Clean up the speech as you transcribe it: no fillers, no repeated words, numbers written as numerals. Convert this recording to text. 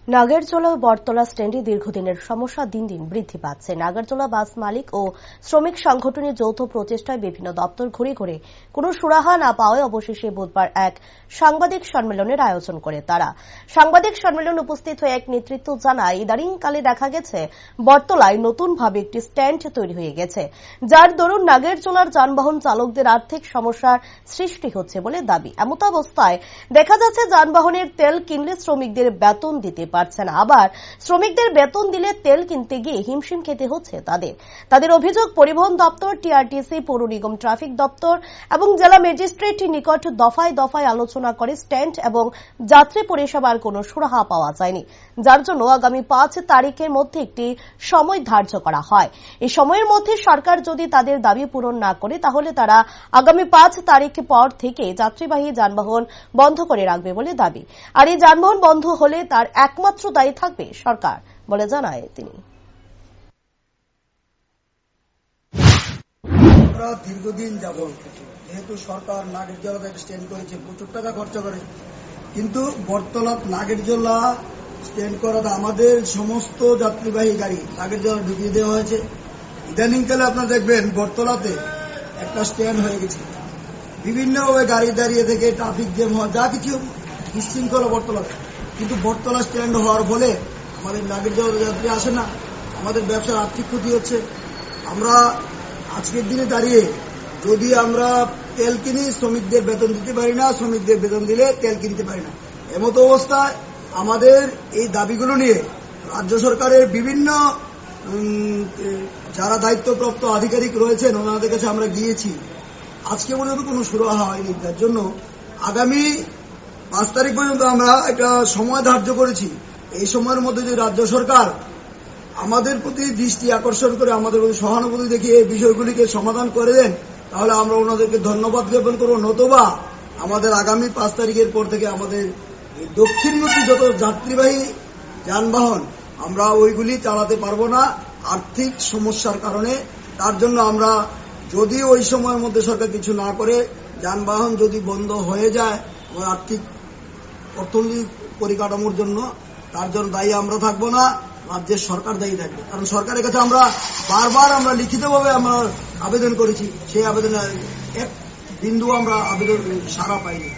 নাগেরজোলা ও বটতলা স্ট্যান্ডে দীর্ঘদিনের সমস্যা দিন দিন বৃদ্ধি পাচ্ছে। নাগেরজোলা বাস মালিক ও শ্রমিক সংগঠনের যৌথ প্রচেষ্টায় বিভিন্ন দপ্তর ঘুরে ঘুরে কোনো সুরাহা না পাওয়ায় অবশেষে বুধবার এক সাংবাদিক সম্মেলনের আয়োজন করে তারা। সাংবাদিক সম্মেলনে উপস্থিত হয়ে এক নেতৃত্ব জানায়, ইদানিংকালে দেখা গেছে বটতলায় নতুনভাবে একটি স্ট্যান্ড তৈরি হয়ে গেছে, যার দরুন নাগেরজোলার যানবাহন চালকদের আর্থিক সমস্যার সৃষ্টি হচ্ছে বলে দাবি। এমত অবস্থায় দেখা যাচ্ছে যানবাহনের তেল কিনলে শ্রমিকদের বেতন দিতে পারছে না, আবার শ্রমিকদের বেতন দিলে তেল কিনতে গিয়ে হিমশিম খেতে হচ্ছে তাদের অভিযোগ, পরিবহন দপ্তর, টিআরটিসি, পৌর নিগম, ট্রাফিক দপ্তর এবং জেলা ম্যাজিস্ট্রেটের নিকট দফায় দফায় আলোচনা করে স্ট্যান্ড এবং যাত্রী পরিষেবার কোনো সুরাহা পাওয়া যায়নি, যার জন্য আগামী 5 তারিখের মধ্যে একটি সময় ধার্য করা হয়। এই সময়ের মধ্যে সরকার যদি তাদের দাবি পূরণ না করে, তাহলে তারা আগামী 5 তারিখ পর থেকে যাত্রীবাহী যানবাহন বন্ধ করে রাখবে বলে দাবি। আর এই যানবাহন বন্ধ হলে তার একমাত্র দায়ী থাকবে সরকার বলে জানায় তিনি। দীর্ঘদিন যাবত যেহেতু সরকার নাগেরজোলা স্ট্যান্ড করেছে, প্রচুর টাকা খরচা করে, কিন্তু বটতলা নাগেরজোলা স্ট্যান্ড করাতে আমাদের সমস্ত যাত্রীবাহী গাড়ি নাগেরজোলা ঢুকিয়ে দেওয়া হয়েছে। ইদানিংকালে আপনারা দেখবেন বটতলাতে একটা স্ট্যান্ড হয়ে গেছে, বিভিন্নভাবে গাড়ি দাঁড়িয়ে থেকে ট্রাফিক জ্যাম হওয়া, যা কিছু বিশৃঙ্খলা বটতলাতে। কিন্তু বটতলা স্ট্যান্ড হওয়ার ফলে আমাদের নাগেরজোলা যাত্রী আসে না, আমাদের ব্যবসার আর্থিক ক্ষতি হচ্ছে। আমরা আজকের দিনে দাঁড়িয়ে যদি আমরা তেল কিনি, শ্রমিকদের বেতন দিতে পারি না, শ্রমিকদের বেতন দিলে তেল কিনতে পারি না। এমতো অবস্থায় আমাদের এই দাবিগুলো নিয়ে রাজ্য সরকারের বিভিন্ন যারা দায়িত্বপ্রাপ্ত আধিকারিক রয়েছেন ওনাদের কাছে আমরা গিয়েছি। আজকে পর্যন্ত কোনো সুরাহা হয়নি। তার জন্য আগামী 5 তারিখ পর্যন্ত আমরা একটা সময় ধার্য করেছি। এই সময়ের মধ্যে যদি রাজ্য সরকার আমাদের প্রতি দৃষ্টি আকর্ষণ করে, আমাদের প্রতি সহানুভূতি দেখিয়ে এই বিষয়গুলিকে সমাধান করে দেন, তাহলে আমরা ওনাদেরকে ধন্যবাদ জ্ঞাপন করব। নতুবা আমাদের আগামী 5 তারিখের পর থেকে আমাদের দক্ষিণমুখী যত যাত্রীবাহী যানবাহন আমরা ওইগুলি চালাতে পারবো না আর্থিক সমস্যার কারণে। তার জন্য আমরা যদি ওই সময়ের মধ্যে সরকার কিছু না করে, যানবাহন যদি বন্ধ হয়ে যায় আর্থিক অর্থনৈতিক পরিকাঠামোর জন্য, তার জন্য দায়ী আমরা থাকবো না, রাজ্যের সরকার দায়ী থাকবে। কারণ সরকারের কাছে আমরা বারবার লিখিতভাবে আমরা আবেদন করেছি, সেই আবেদনের এক বিন্দু আমরা আবেদন সাড়া পাইনি।